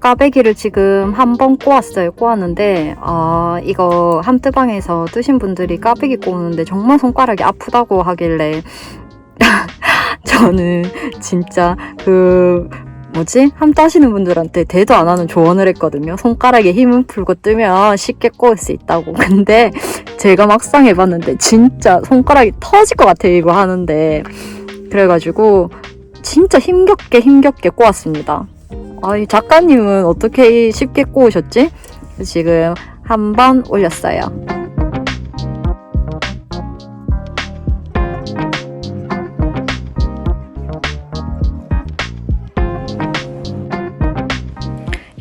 까베기를 지금 한 번 꼬았어요. 꼬았는데 이거 함뜨방에서 뜨신 분들이 까베기 꼬는데 정말 손가락이 아프다고 하길래 저는 진짜 함 따시는 분들한테 대도 안 하는 조언을 했거든요. 손가락에 힘을 풀고 뜨면 쉽게 꼬을 수 있다고. 근데 제가 막상 해봤는데 진짜 손가락이 터질 것 같아요, 이거 하는데. 그래가지고 진짜 힘겹게 꼬았습니다. 이 작가님은 어떻게 쉽게 꼬우셨지? 지금 한 번 올렸어요.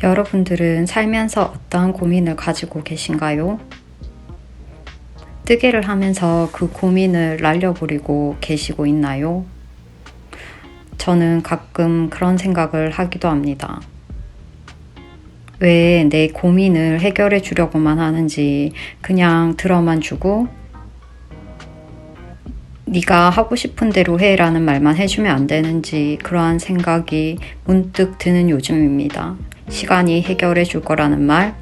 여러분들은 살면서 어떠한 고민을 가지고 계신가요? 뜨개를 하면서 그 고민을 날려버리고 계시고 있나요? 저는 가끔 그런 생각을 하기도 합니다. 왜 내 고민을 해결해 주려고만 하는지 그냥 들어만 주고 네가 하고 싶은 대로 해라는 말만 해주면 안 되는지 그러한 생각이 문득 드는 요즘입니다. 시간이 해결해 줄 거라는 말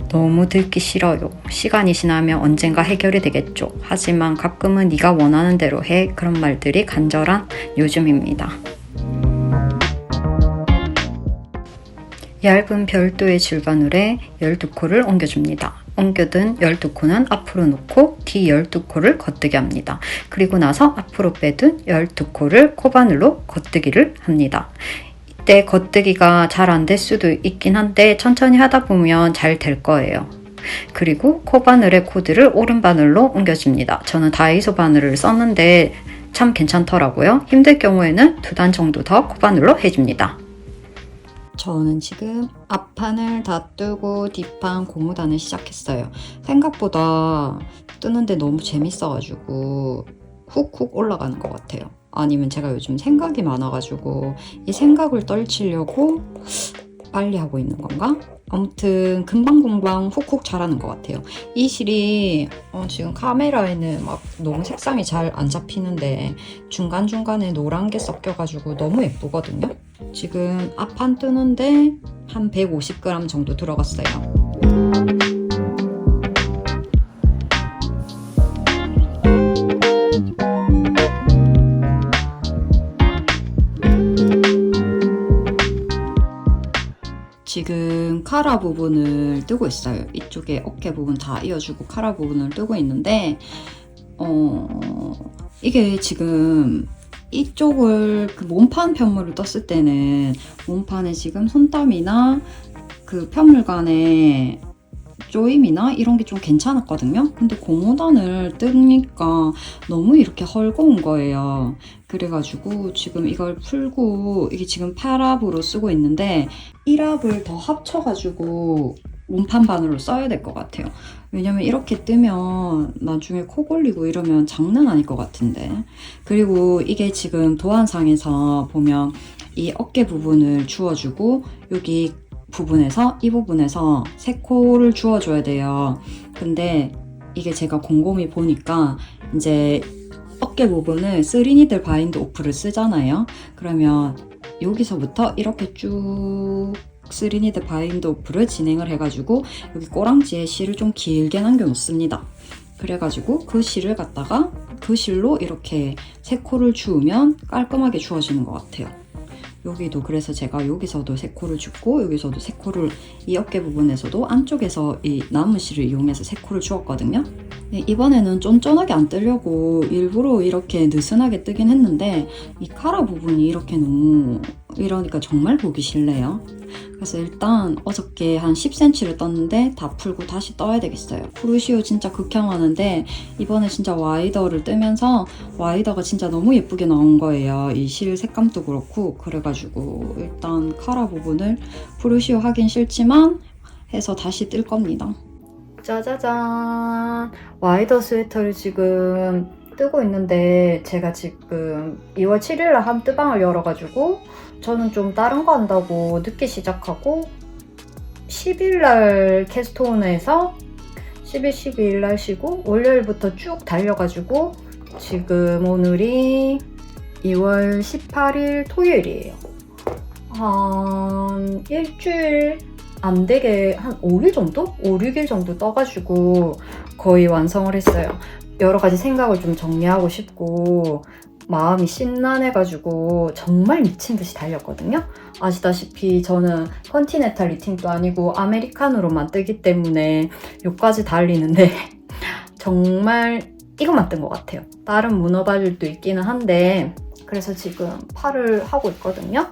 너무 듣기 싫어요. 시간이 지나면 언젠가 해결이 되겠죠. 하지만 가끔은 네가 원하는 대로 해 그런 말들이 간절한 요즘입니다. 얇은 별도의 질바늘에 12코를 옮겨줍니다. 옮겨둔 12코는 앞으로 놓고 뒤 12코를 겉뜨기 합니다. 그리고 나서 앞으로 빼둔 12코를 코바늘로 겉뜨기를 합니다. 이때 겉뜨기가 잘 안 될 수도 있긴 한데 천천히 하다 보면 잘 될 거예요. 그리고 코바늘의 코드를 오른바늘로 옮겨줍니다. 저는 다이소 바늘을 썼는데 참 괜찮더라고요. 힘들 경우에는 2단 정도 더 코바늘로 해줍니다. 저는 지금 앞판을 다 뜨고 뒷판 고무단을 시작했어요. 생각보다 뜨는데 너무 재밌어가지고 훅훅 올라가는 것 같아요. 아니면 제가 요즘 생각이 많아가지고 이 생각을 떨치려고 빨리 하고 있는 건가? 아무튼 금방금방 훅훅 잘하는 것 같아요. 이 실이 지금 카메라에는 막 너무 색상이 잘 안 잡히는데 중간중간에 노란 게 섞여가지고 너무 예쁘거든요. 지금 앞판 뜨는데 한 150g 정도 들어갔어요. 지금 카라 부분을 뜨고 있어요. 이쪽에 어깨 부분 다 이어주고 카라 부분을 뜨고 있는데 이게 지금 이쪽을 그 몸판 편물을 떴을 때는 몸판에 지금 손땀이나 그 편물간에 조임이나 이런 게 좀 괜찮았거든요. 근데 고무단을 뜨니까 너무 이렇게 헐거운 거예요. 그래가지고 지금 이걸 풀고 이게 지금 8합으로 쓰고 있는데 1합을 더 합쳐가지고 몸판 바늘로 써야 될 것 같아요. 왜냐면 이렇게 뜨면 나중에 코 골리고 이러면 장난 아닐 것 같은데. 그리고 이게 지금 도안상에서 보면 이 어깨 부분을 주워주고 여기 부분에서 이 부분에서 3코를 주워줘야 돼요. 근데 이게 제가 곰곰이 보니까 이제 어깨 부분을 3니들 바인드 오프를 쓰잖아요. 그러면 여기서부터 이렇게 쭉 3니드 바인드 오프를 진행을 해가지고 여기 꼬랑지에 실을 좀 길게 남겨 놓습니다. 그래가지고 그 실을 갖다가 그 실로 이렇게 3코를 주우면 깔끔하게 주워지는 것 같아요. 여기도 그래서 제가 여기서도 3코를 줍고 여기서도 3코를 이 어깨 부분에서도 안쪽에서 이 남은 실을 이용해서 3코를 주었거든요. 이번에는 쫀쫀하게 안 뜨려고 일부러 이렇게 느슨하게 뜨긴 했는데 이 카라 부분이 이렇게 너무 이러니까 정말 보기 싫네요. 그래서 일단 어저께 한 10cm를 떴는데 다 풀고 다시 떠야 되겠어요. 프루시오 진짜 극혐하는데 이번에 진짜 와이더를 뜨면서 와이더가 진짜 너무 예쁘게 나온 거예요. 이 실 색감도 그렇고 그래가지고 일단 카라 부분을 프루시오 하긴 싫지만 해서 다시 뜰 겁니다. 짜자잔! 와이더 스웨터를 지금 뜨고 있는데 제가 지금 2월 7일날 함뜨방을 열어가지고 저는 좀 다른 거 한다고 늦게 시작하고 10일날 캐스트온에서 10일, 12일날 쉬고 월요일부터 쭉 달려가지고 지금 오늘이 2월 18일 토요일이에요. 한 일주일 안 되게 한 5일 정도? 5, 6일 정도 떠가지고 거의 완성을 했어요. 여러 가지 생각을 좀 정리하고 싶고 마음이 심란해가지고 정말 미친 듯이 달렸거든요. 아시다시피 저는 컨티넨탈 리팅도 아니고 아메리카노로만 뜨기 때문에 여기까지 달리는데 정말 이것만 뜬 것 같아요. 다른 문어 바질도 있기는 한데 그래서 지금 팔을 하고 있거든요.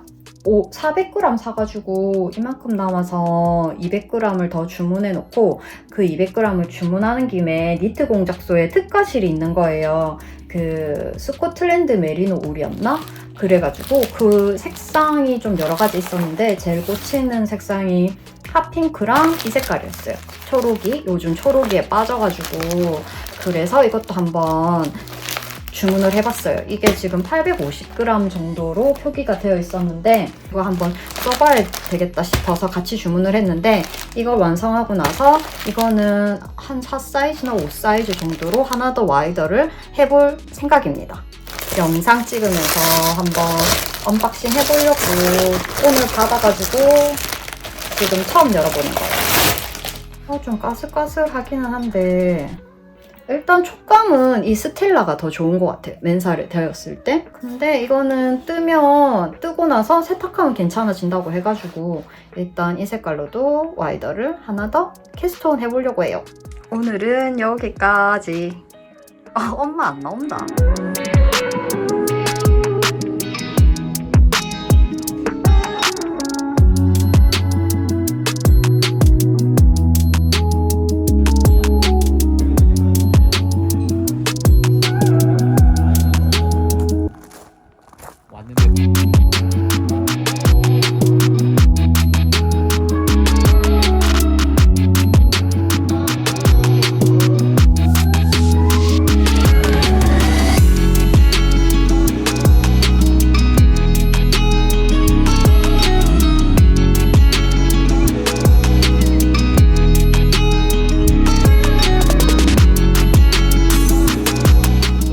400g 사가지고 이만큼 남아서 200g을 더 주문해 놓고 그 200g을 주문하는 김에 니트 공작소에 특가실이 있는 거예요. 그 스코틀랜드 메리노 울이었나? 그래가지고 그 색상이 좀 여러 가지 있었는데 제일 꽂히는 색상이 핫핑크랑 이 색깔이었어요. 초록이, 요즘 초록이에 빠져가지고 그래서 이것도 한번 주문을 해봤어요. 이게 지금 850g 정도로 표기가 되어 있었는데 이거 한번 써봐야 되겠다 싶어서 같이 주문을 했는데 이걸 완성하고 나서 이거는 한 4사이즈나 5사이즈 정도로 하나 더 와이더를 해볼 생각입니다. 영상 찍으면서 한번 언박싱 해보려고 오늘 받아가지고 지금 처음 열어보는 거예요. 좀 까슬까슬하기는 한데 일단 촉감은 이 스텔라가 더 좋은 것 같아요. 맨살에 되었을 때. 근데 이거는 뜨고 나서 세탁하면 괜찮아진다고 해가지고 일단 이 색깔로도 와이더를 하나 더 캐스트온 해보려고 해요. 오늘은 여기까지. 엄마 안 나온다.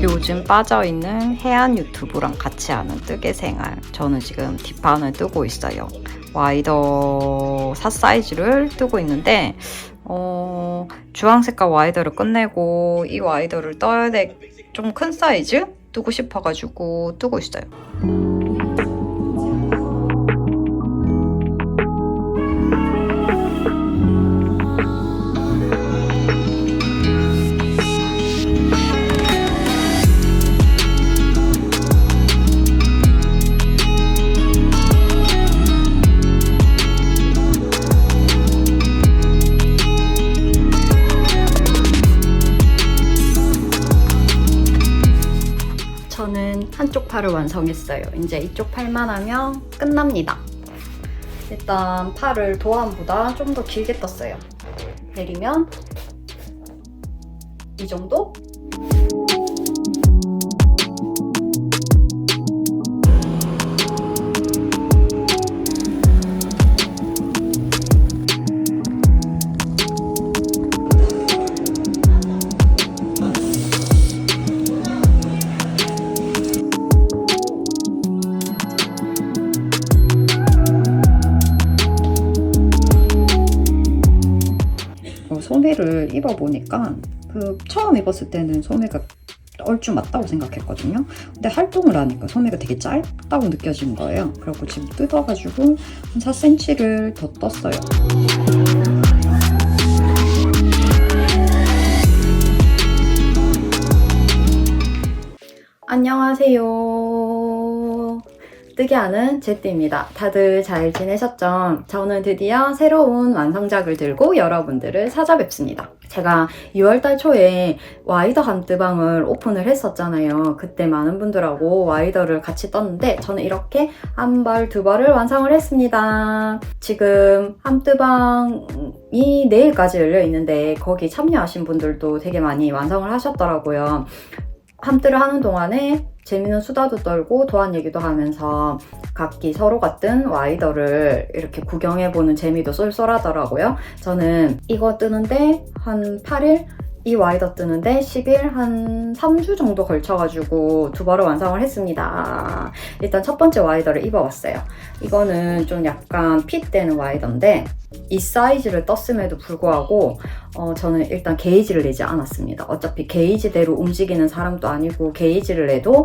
요즘 빠져있는 해안 유튜브랑 같이 하는 뜨개 생활. 저는 지금 뒷판을 뜨고 있어요. 와이더 4사이즈를 뜨고 있는데 주황색깔 와이더를 끝내고 이 와이더를 떠야 돼. 좀 큰 사이즈 뜨고 싶어가지고 뜨고 있어요. 저는 한쪽 팔을 완성했어요. 이제 이쪽 팔만 하면 끝납니다. 일단 팔을 도안보다 좀 더 길게 떴어요. 내리면 이 정도? 소매를 입어보니까 처음 입었을 때는 소매가 얼추 맞다고 생각했거든요. 근데 활동을 하니까 소매가 되게 짧다고 느껴지는 거예요. 그래서 지금 뜯어가지고 한 4cm를 더 떴어요. 안녕하세요. 뜨개하는 제띠입니다. 다들 잘 지내셨죠? 저는 드디어 새로운 완성작을 들고 여러분들을 찾아뵙습니다. 제가 6월달 초에 와이더 함뜨방을 오픈을 했었잖아요. 그때 많은 분들하고 와이더를 같이 떴는데 저는 이렇게 한 벌, 두 벌을 완성을 했습니다. 지금 함뜨방이 내일까지 열려 있는데 거기 참여하신 분들도 되게 많이 완성을 하셨더라고요. 함뜨를 하는 동안에 재미있는 수다도 떨고 도안 얘기도 하면서 각기 서로 같은 와이더를 이렇게 구경해보는 재미도 쏠쏠하더라고요. 저는 이거 뜨는데 한 8일, 이 와이더 뜨는데 10일, 한 3주 정도 걸쳐가지고 두 벌을 완성을 했습니다. 일단 첫 번째 와이더를 입어봤어요. 이거는 좀 약간 핏되는 와이더인데 이 사이즈를 떴음에도 불구하고 저는 일단 게이지를 내지 않았습니다. 어차피 게이지대로 움직이는 사람도 아니고 게이지를 내도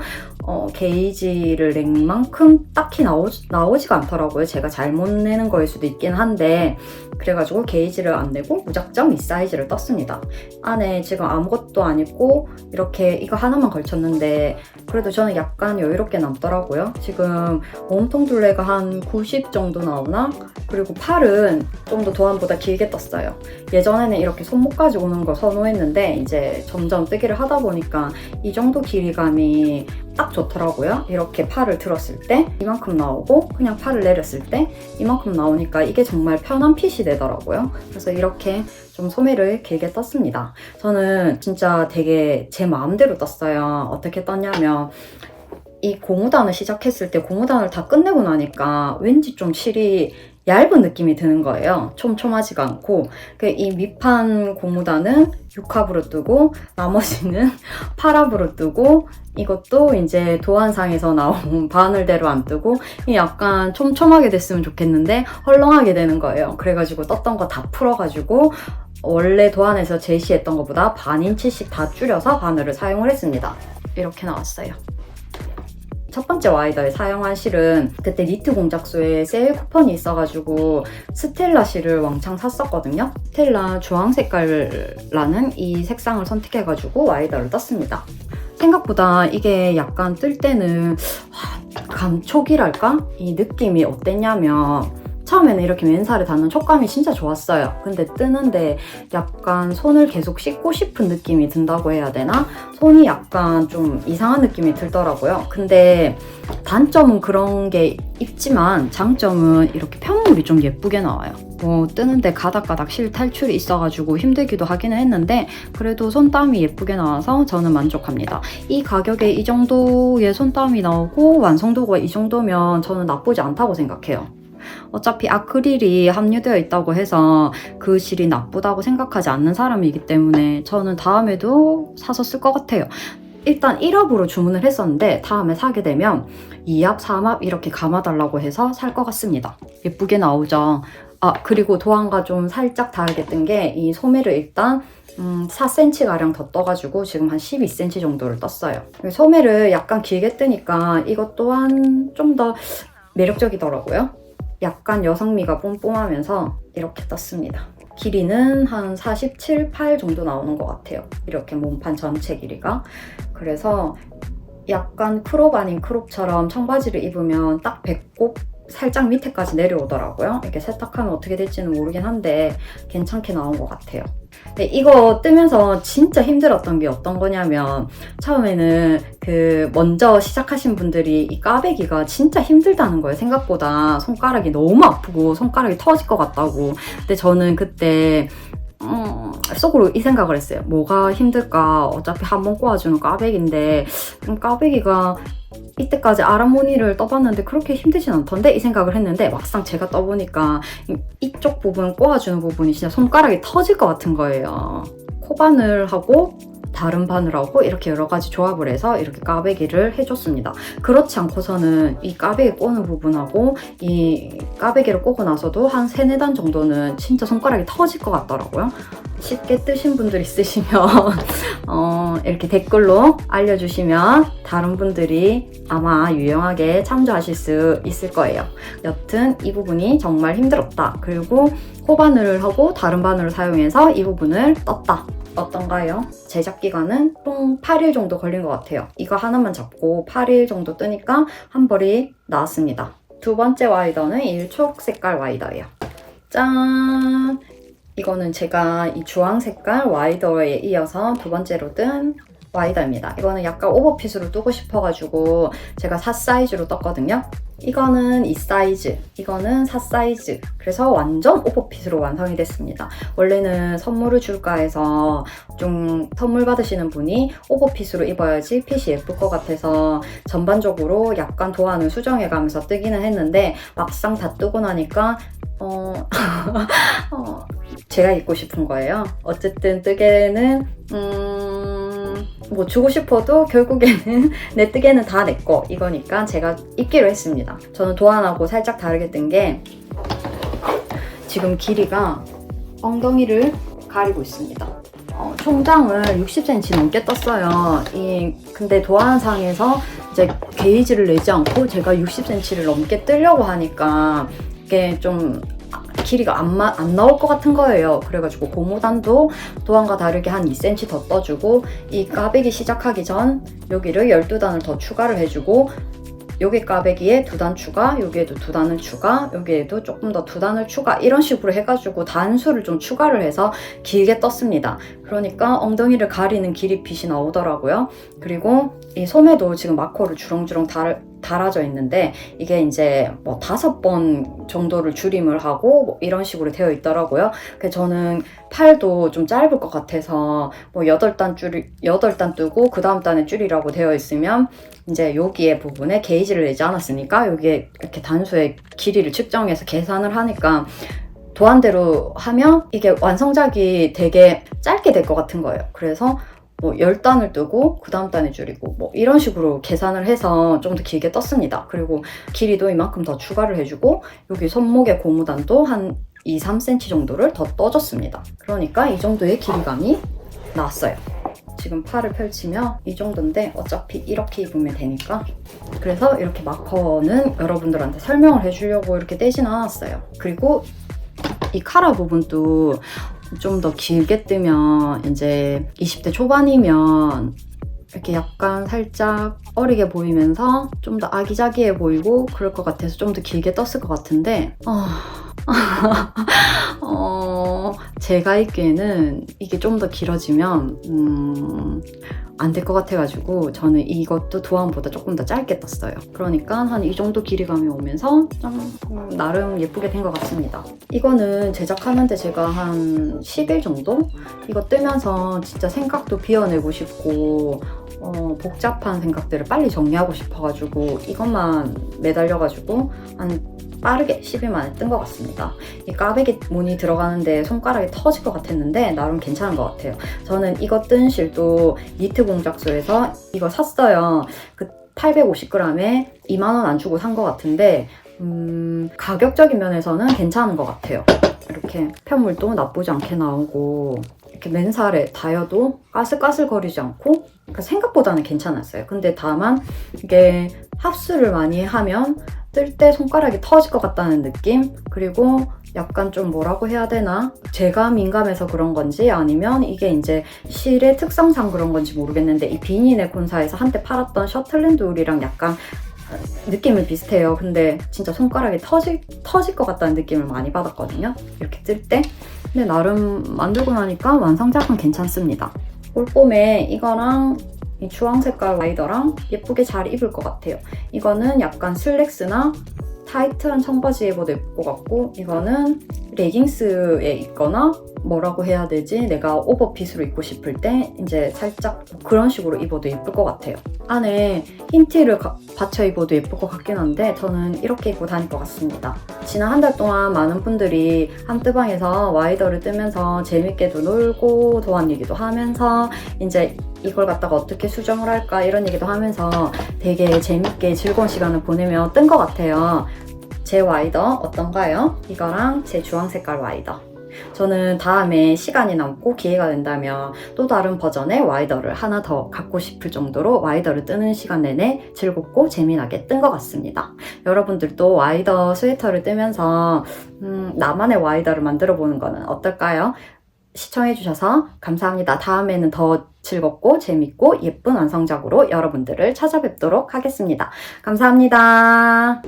게이지를 낸 만큼 딱히 나오지가 않더라고요. 제가 잘못 내는 거일 수도 있긴 한데 그래가지고 게이지를 안 내고 무작정 이 사이즈를 떴습니다. 안에 지금 아무것도 안 입고 이렇게 이거 하나만 걸쳤는데 그래도 저는 약간 여유롭게 남더라고요. 지금 몸통 둘레가 한 90 정도 나오나? 그리고 팔은 좀 더 도안보다 길게 떴어요. 예전에는 이렇게 손목까지 오는 거 선호했는데 이제 점점 뜨기를 하다 보니까 이 정도 길이감이 딱 좋더라고요. 이렇게 팔을 들었을 때 이만큼 나오고 그냥 팔을 내렸을 때 이만큼 나오니까 이게 정말 편한 핏이 되더라고요. 그래서 이렇게 좀 소매를 길게 떴습니다. 저는 진짜 되게 제 마음대로 떴어요. 어떻게 떴냐면 이 고무단을 시작했을 때 고무단을 다 끝내고 나니까 왠지 좀 실이 얇은 느낌이 드는 거예요. 촘촘하지가 않고 이 밑판 고무단은 6합으로 뜨고 나머지는 8합으로 뜨고 이것도 이제 도안상에서 나온 바늘대로 안 뜨고 약간 촘촘하게 됐으면 좋겠는데 헐렁하게 되는 거예요. 그래가지고 떴던 거 다 풀어가지고 원래 도안에서 제시했던 것보다 반 인치씩 다 줄여서 바늘을 사용을 했습니다. 이렇게 나왔어요. 첫 번째 와이더에 사용한 실은 그때 니트 공작소에 세일 쿠폰이 있어가지고 스텔라 실을 왕창 샀었거든요. 스텔라 주황 색깔라는 이 색상을 선택해가지고 와이더를 떴습니다. 생각보다 이게 약간 뜰 때는 감촉이랄까? 이 느낌이 어땠냐면 처음에는 이렇게 맨살에 닿는 촉감이 진짜 좋았어요. 근데 뜨는데 약간 손을 계속 씻고 싶은 느낌이 든다고 해야 되나? 손이 약간 좀 이상한 느낌이 들더라고요. 근데 단점은 그런 게 있지만 장점은 이렇게 편물이 좀 예쁘게 나와요. 뜨는데 가닥가닥 실 탈출이 있어가지고 힘들기도 하기는 했는데 그래도 손땀이 예쁘게 나와서 저는 만족합니다. 이 가격에 이 정도의 손땀이 나오고 완성도가 이 정도면 저는 나쁘지 않다고 생각해요. 어차피 아크릴이 함유되어 있다고 해서 그 실이 나쁘다고 생각하지 않는 사람이기 때문에 저는 다음에도 사서 쓸 것 같아요. 일단 1합으로 주문을 했었는데 다음에 사게 되면 2합, 3합 이렇게 감아달라고 해서 살 것 같습니다. 예쁘게 나오죠. 그리고 도안과 좀 살짝 다르게 뜬 게 이 소매를 일단 4cm가량 더 떠가지고 지금 한 12cm 정도를 떴어요. 소매를 약간 길게 뜨니까 이것 또한 좀 더 매력적이더라고요. 약간 여성미가 뿜뿜하면서 이렇게 떴습니다. 길이는 한 47, 8 정도 나오는 것 같아요. 이렇게 몸판 전체 길이가. 그래서 약간 크롭 아닌 크롭처럼 청바지를 입으면 딱 배꼽 살짝 밑에까지 내려오더라고요. 이렇게 세탁하면 어떻게 될지는 모르긴 한데 괜찮게 나온 것 같아요. 근데 이거 뜨면서 진짜 힘들었던 게 어떤 거냐면 처음에는 먼저 시작하신 분들이 이 까베기가 진짜 힘들다는 거예요. 생각보다 손가락이 너무 아프고 손가락이 터질 것 같다고. 근데 저는 그때 속으로 이 생각을 했어요. 뭐가 힘들까? 어차피 한번 꼬아주는 까베기인데 까베기가 이때까지 아람무늬를 떠봤는데 그렇게 힘들진 않던데? 이 생각을 했는데 막상 제가 떠보니까 이쪽 부분 꼬아주는 부분이 진짜 손가락이 터질 것 같은 거예요. 코바늘하고 다른 바늘하고 이렇게 여러 가지 조합을 해서 이렇게 까베기를 해줬습니다. 그렇지 않고서는 이 까베기 꼬는 부분하고 이 까베기를 꼬고 나서도 한 3, 4단 정도는 진짜 손가락이 터질 것 같더라고요. 쉽게 뜨신 분들 있으시면 이렇게 댓글로 알려주시면 다른 분들이 아마 유용하게 참조하실 수 있을 거예요. 여튼 이 부분이 정말 힘들었다. 그리고 코바늘을 하고 다른 바늘을 사용해서 이 부분을 떴다. 어떤가요? 제작 기간은 총 8일 정도 걸린 것 같아요. 이거 하나만 잡고 8일 정도 뜨니까 한 벌이 나왔습니다. 두 번째 와이더는 일촉 색깔 와이더예요. 짠! 이거는 제가 이 주황 색깔 와이더에 이어서 두 번째로 뜬 와이더입니다. 이거는 약간 오버핏으로 뜨고 싶어가지고 제가 4 사이즈로 떴거든요. 이거는 2 사이즈, 이거는 4 사이즈. 그래서 완전 오버핏으로 완성이 됐습니다. 원래는 선물을 줄까 해서 좀 선물 받으시는 분이 오버핏으로 입어야지 핏이 예쁠 것 같아서 전반적으로 약간 도안을 수정해가면서 뜨기는 했는데 막상 다 뜨고 나니까 제가 입고 싶은 거예요. 어쨌든 뜨개는 뭐 주고 싶어도 결국에는 내 뜨개는 다 내 거 이거니까 제가 입기로 했습니다. 저는 도안하고 살짝 다르게 뜬 게 지금 길이가 엉덩이를 가리고 있습니다. 총장을 60cm 넘게 떴어요. 근데 도안상에서 이제 게이지를 내지 않고 제가 60cm를 넘게 뜨려고 하니까 이게 좀 길이가 안 나올 것 같은 거예요. 그래가지고 고무단도 도안과 다르게 한 2cm 더 떠주고, 이 까베기 시작하기 전 여기를 12단을 더 추가를 해주고, 여기 까베기에 2단 추가, 여기에도 2단을 추가, 여기에도 조금 더 2단을 추가, 이런 식으로 해가지고 단수를 좀 추가를 해서 길게 떴습니다. 그러니까 엉덩이를 가리는 길이핏이 나오더라고요. 그리고 이 소매도 지금 마커를 주렁주렁 달아져 있는데, 이게 이제 뭐 5번 정도를 줄임을 하고 뭐 이런 식으로 되어 있더라고요. 그래서 저는 팔도 좀 짧을 것 같아서 뭐 8단 뜨고 그 다음 단에 줄이라고 되어 있으면 이제 여기에 부분에 게이지를 내지 않았으니까 여기에 이렇게 단수의 길이를 측정해서 계산을 하니까 도안대로 하면 이게 완성작이 되게 짧게 될 것 같은 거예요. 그래서 뭐 10단을 뜨고 그 다음 단에 줄이고 뭐 이런 식으로 계산을 해서 좀 더 길게 떴습니다. 그리고 길이도 이만큼 더 추가를 해주고, 여기 손목의 고무단도 한 2-3cm 정도를 더 떠줬습니다. 그러니까 이 정도의 길이감이 나왔어요. 지금 팔을 펼치면 이 정도인데 어차피 이렇게 입으면 되니까, 그래서 이렇게 마커는 여러분들한테 설명을 해주려고 이렇게 떼진 않았어요. 그리고 이 카라 부분도 좀 더 길게 뜨면, 이제 20대 초반이면 이렇게 약간 살짝 어리게 보이면서 좀 더 아기자기해 보이고 그럴 것 같아서 좀 더 길게 떴을 것 같은데, 제가 입기에는 이게 좀 더 길어지면 안 될 것 같아가지고 저는 이것도 도안보다 조금 더 짧게 떴어요. 그러니까 한 이 정도 길이감이 오면서 좀 나름 예쁘게 된 것 같습니다. 이거는 제작하는데 제가 한 10일 정도? 이거 뜨면서 진짜 생각도 비워내고 싶고 복잡한 생각들을 빨리 정리하고 싶어가지고 이것만 매달려가지고 빠르게 10일 만에 뜬 것 같습니다. 이 까베기 무늬 들어가는데 손가락이 터질 것 같았는데 나름 괜찮은 것 같아요. 저는 이거 뜬 실도 니트 공작소에서 이거 샀어요. 그 850g에 2만원 안 주고 산 것 같은데 가격적인 면에서는 괜찮은 것 같아요. 이렇게 편물도 나쁘지 않게 나오고, 이렇게 맨살에 다여도 까슬까슬거리지 않고, 그러니까 생각보다는 괜찮았어요. 근데 다만 이게 합수를 많이 하면 뜰 때 손가락이 터질 것 같다는 느낌? 그리고 약간 좀 뭐라고 해야 되나? 제가 민감해서 그런 건지 아니면 이게 이제 실의 특성상 그런 건지 모르겠는데, 이 비니네 콘사에서 한때 팔았던 셔틀랜드 울이랑 약간 느낌은 비슷해요. 근데 진짜 손가락이 터질 것 같다는 느낌을 많이 받았거든요. 이렇게 뜰 때. 근데 나름 만들고 나니까 완성작은 괜찮습니다. 올봄에 이거랑 이 주황 색깔 라이더랑 예쁘게 잘 입을 것 같아요. 이거는 약간 슬랙스나 타이트한 청바지에 입어도 예쁠 것 같고, 이거는 레깅스에 입거나 뭐라고 해야 되지? 내가 오버핏으로 입고 싶을 때 이제 살짝 그런 식으로 입어도 예쁠 것 같아요. 안에 흰 티를 받쳐 입어도 예쁠 것 같긴 한데 저는 이렇게 입고 다닐 것 같습니다. 지난 한 달 동안 많은 분들이 한뜨방에서 와이더를 뜨면서 재밌게도 놀고 도안 얘기도 하면서 이제 이걸 갖다가 어떻게 수정을 할까 이런 얘기도 하면서 되게 재밌게 즐거운 시간을 보내며 뜬 것 같아요. 제 와이더 어떤가요? 이거랑 제 주황 색깔 와이더. 저는 다음에 시간이 남고 기회가 된다면 또 다른 버전의 와이더를 하나 더 갖고 싶을 정도로 와이더를 뜨는 시간 내내 즐겁고 재미나게 뜬 것 같습니다. 여러분들도 와이더 스웨터를 뜨면서 나만의 와이더를 만들어 보는 거는 어떨까요? 시청해주셔서 감사합니다. 다음에는 더 즐겁고 재밌고 예쁜 완성작으로 여러분들을 찾아뵙도록 하겠습니다. 감사합니다.